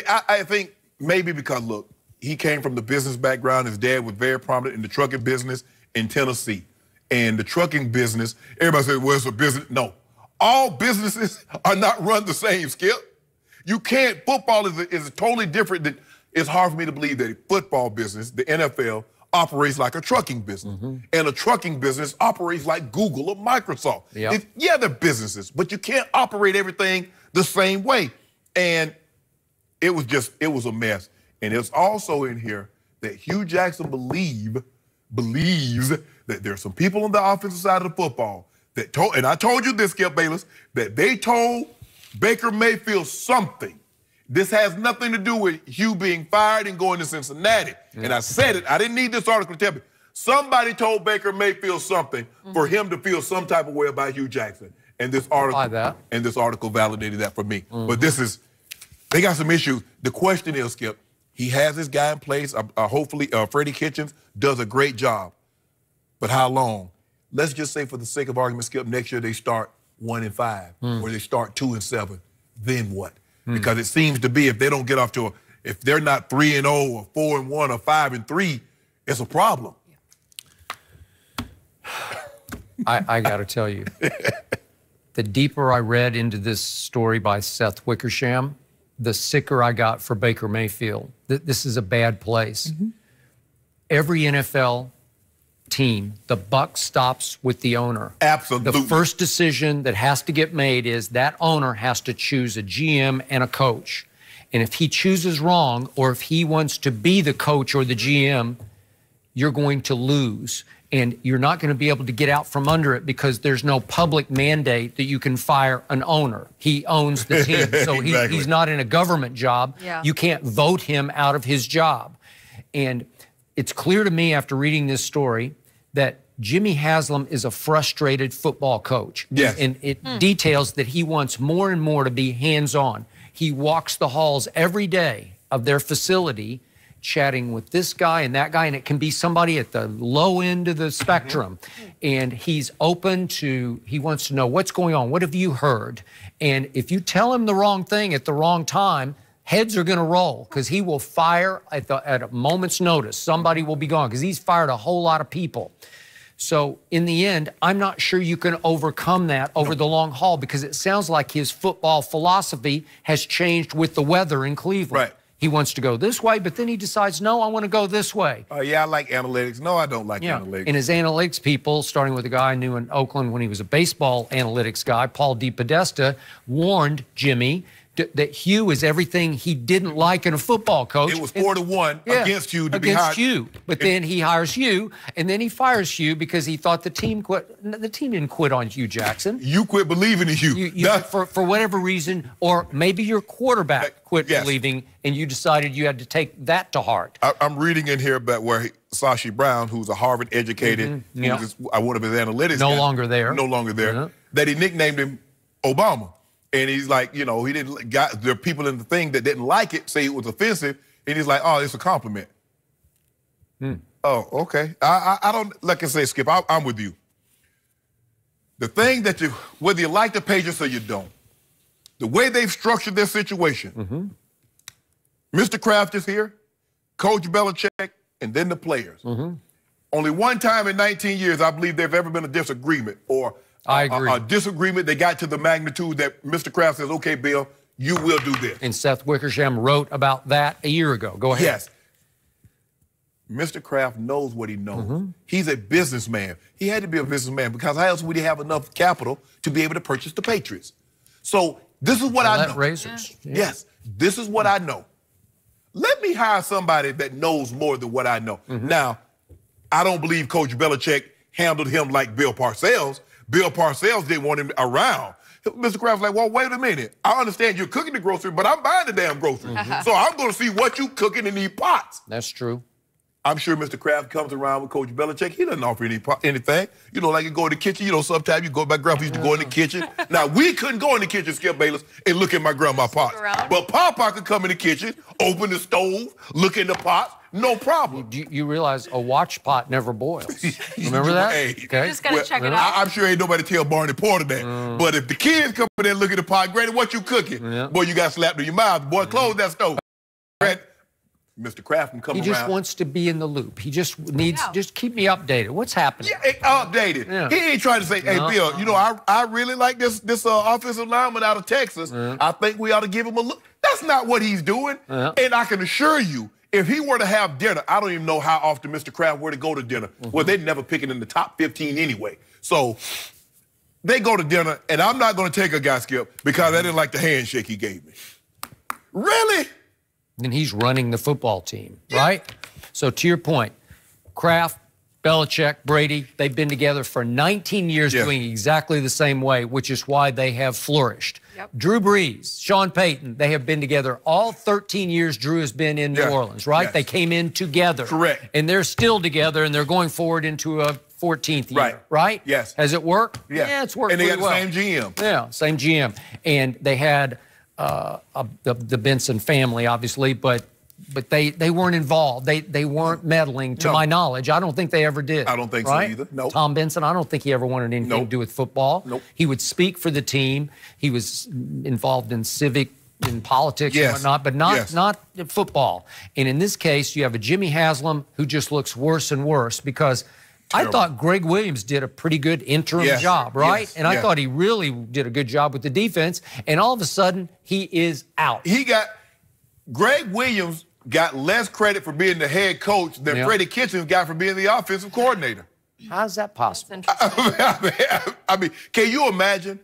I think maybe because, look, he came from the business background. His dad was very prominent in the trucking business in Tennessee. And the trucking business, everybody says, well, it's a business. No. All businesses are not run the same, Skip. You can't. Football is totally different. It's hard for me to believe that a football business, the NFL, operates like a trucking business. And a trucking business operates like Google or Microsoft. Yep. Yeah, they're businesses, but you can't operate everything the same way. And it was a mess. And it's also in here that Hugh Jackson believes that there's some people on the offensive side of the football that told, and I told you this, Skip Bayless, that they told Baker Mayfield something. This has nothing to do with Hugh being fired and going to Cincinnati. And I said it. I didn't need this article to tell me. Somebody told Baker Mayfield something for him to feel some type of way about Hugh Jackson. And this article validated that for me. But they got some issues. The question is, Skip, he has this guy in place. Hopefully, Freddie Kitchens does a great job. But how long? Let's just say, for the sake of argument, Skip, next year they start 1-5, or they start 2-7. Then what? Because it seems to be, if they don't get off to if they're not 3-0 or 4-1 or 5-3, it's a problem. I got to tell you, the deeper I read into this story by Seth Wickersham, the sicker I got for Baker Mayfield. This is a bad place. Every NFL team, the buck stops with the owner. Absolutely. The first decision that has to get made is that owner has to choose a GM and a coach. And if he chooses wrong, or if he wants to be the coach or the GM, you're going to lose. And you're not going to be able to get out from under it because there's no public mandate that you can fire an owner. He owns the team. So Exactly. he's not in a government job. Yeah. You can't vote him out of his job. And it's clear to me after reading this story that Jimmy Haslam is a frustrated football coach. Yes. And it details that he wants more and more to be hands-on. He walks the halls every day of their facility chatting with this guy and that guy, and it can be somebody at the low end of the spectrum. And he's open to, he wants to know what's going on, what have you heard? And if you tell him the wrong thing at the wrong time, heads are going to roll, because he will fire at a moment's notice. Somebody will be gone, because he's fired a whole lot of people. So in the end, I'm not sure you can overcome that over the long haul, because it sounds like his football philosophy has changed with the weather in Cleveland. Right. He wants to go this way, but then he decides, no, I want to go this way. Yeah, I like analytics. No, I don't like analytics. And his analytics people, starting with a guy I knew in Oakland when he was a baseball analytics guy, Paul DePodesta, warned Jimmy that Hugh is everything he didn't like in a football coach. It was 4-1 against Hugh to be hired. Against Hugh. But then he hires Hugh, and then he fires Hugh because he thought the team quit. The team didn't quit on Hugh Jackson. You quit believing in Hugh. For whatever reason, or maybe your quarterback quit believing, and you decided you had to take that to heart. I'm reading in here about where Sashi Brown, who's a Harvard-educated, one of his analytics No guys, longer there. No longer there. That he nicknamed him Obama. And he's like, you know, there are people in the thing that didn't like it, say it was offensive, and he's like, oh, it's a compliment. Oh, okay. I don't, like I say, Skip, I'm with you. The thing that whether you like the Patriots or you don't, the way they've structured their situation, Mr. Kraft is here, Coach Belichick, and then the players. Only one time in 19 years, I believe there's ever been a disagreement, or I agree. A disagreement that got to the magnitude that Mr. Kraft says, okay, Bill, you will do this. And Seth Wickersham wrote about that a year ago. Go ahead. Yes. Mr. Kraft knows what he knows. He's a businessman. He had to be a businessman, because how else would he have enough capital to be able to purchase the Patriots? So this is what I know. Razors. Yes, this is what I know. Let me hire somebody that knows more than what I know. Now, I don't believe Coach Belichick handled him like Bill Parcells. Bill Parcells didn't want him around. Mr. Kraft's like, well, wait a minute. I understand you're cooking the grocery, but I'm buying the damn groceries. So I'm going to see what you cooking in these pots. That's true. I'm sure Mr. Kraft comes around with Coach Belichick. He doesn't offer anything. You know, like you go in the kitchen, you know, sometimes you go, my grandpa used to go in the kitchen. Now, we couldn't go in the kitchen, Skip Bayless, and look at my grandma's pots. But Papa could come in the kitchen, open the stove, look in the pots, no problem. You realize a watch pot never boils. Remember that? Hey, okay. You just got to check it out. I'm sure ain't nobody tell Barney Porter that. But if the kids come in there and look at the pot, Granny, what you cooking? Boy, you got slapped in your mouth. Boy, close that stove. Mr. Kraft can come around. He just wants to be in the loop. He just needs, just keep me updated. What's happening? Yeah, updated. Yeah. He ain't trying to say, hey, Bill, you know, I really like this offensive lineman out of Texas. I think we ought to give him a look. That's not what he's doing. And I can assure you, if he were to have dinner, I don't even know how often Mr. Kraft were to go to dinner. Well, they'd never pick it in the top 15 anyway. So they go to dinner, and I'm not going to take a guy, Skip, because I didn't like the handshake he gave me. Really? And he's running the football team, right? So to your point, Kraft, Belichick, Brady, they've been together for 19 years doing exactly the same way, which is why they have flourished. Drew Brees, Sean Payton, they have been together all 13 years Drew has been in New Orleans, right? They came in together. Correct. And they're still together, and they're going forward into a 14th year, right? Yes. Has it worked? Yeah. Yeah, it's worked And they got well. the same GM. Yeah, same GM. And they had the Benson family, obviously, but they weren't involved. They weren't meddling, to my knowledge. I don't think they ever did. I don't think so either. Nope. Tom Benson, I don't think he ever wanted anything to do with football. He would speak for the team. He was involved in politics and whatnot, but not football. And in this case, you have a Jimmy Haslam who just looks worse and worse because I thought Greg Williams did a pretty good interim job, right? And I thought he really did a good job with the defense. And all of a sudden, he is out. Greg Williams got less credit for being the head coach than Freddie Kitchens got for being the offensive coordinator. How's that possible? I mean, can you imagine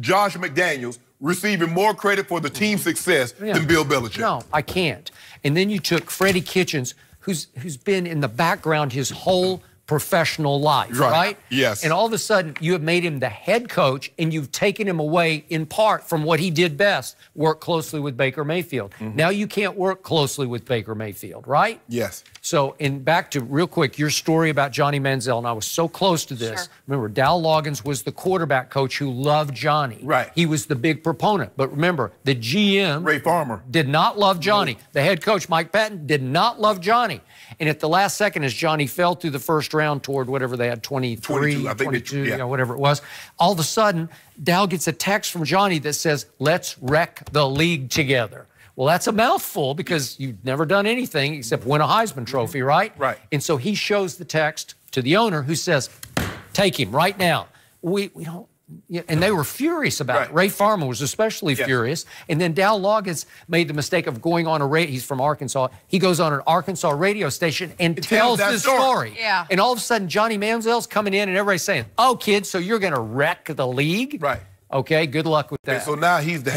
Josh McDaniels receiving more credit for the team's success than Bill Belichick? No, I can't. And then you took Freddie Kitchens, who's been in the background his whole professional life, right? Yes. And all of a sudden, you have made him the head coach, and you've taken him away in part from what he did best, work closely with Baker Mayfield. Now you can't work closely with Baker Mayfield, right? Yes. So, and back to, real quick, your story about Johnny Manziel, and I was so close to this. Remember, Dal Loggins was the quarterback coach who loved Johnny. Right. He was the big proponent. But remember, the GM, Ray Farmer, did not love Johnny. The head coach, Mike Patton, did not love Johnny. And at the last second, as Johnny fell through the first round toward whatever they had, 23, 22, whatever it was, all of a sudden, Dal gets a text from Johnny that says, let's wreck the league together. Well, that's a mouthful because you've never done anything except win a Heisman Trophy, right? Right. And so he shows the text to the owner who says, take him right now. We don't, and they were furious about it. Ray Farmer was especially furious. And then Dal Loggins made the mistake of going on a radio. He's from Arkansas. He goes on an Arkansas radio station and tells his story. Yeah. And all of a sudden, Johnny Manziel's coming in and everybody's saying, oh, kid, so you're going to wreck the league? Right. Okay, good luck with that. And so now he's the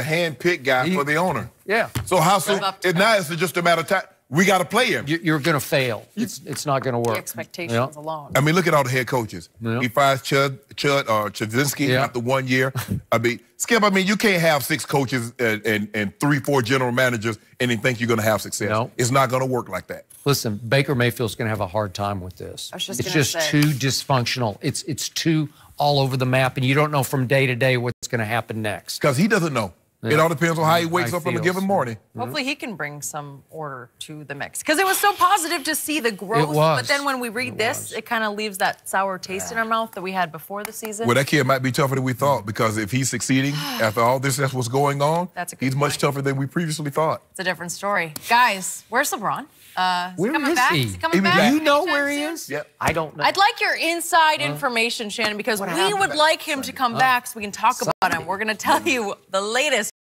hand-picked guy for the owner. Yeah. So how soon? Now it's just a matter of time. We got to play him. You're going to fail. It's not going to work. The expectations alone. I mean, look at all the head coaches. He fires Chudzinski after 1 year. I mean, Skip, I mean, you can't have 6 coaches and 3, 4 general managers and then think you're going to have success. No. It's not going to work like that. Listen, Baker Mayfield's going to have a hard time with this. It's just too dysfunctional. It's too all over the map, and you don't know from day to day what's going to happen next. Because he doesn't know. It all depends on how he wakes up on a given morning. Hopefully he can bring some order to the mix. Because it was so positive to see the growth. But then when we read this, it kind of leaves that sour taste in our mouth that we had before the season. Well, that kid might be tougher than we thought because if he's succeeding after all this that's what's going on, he's much tougher than we previously thought. It's a different story. Guys, where's LeBron? Where coming is back? he? Is he coming back? Do you know where he is? Yep. I don't know. I'd like your inside information, Shannon, because we would like him to come back so we can talk about him. We're going to tell you the latest.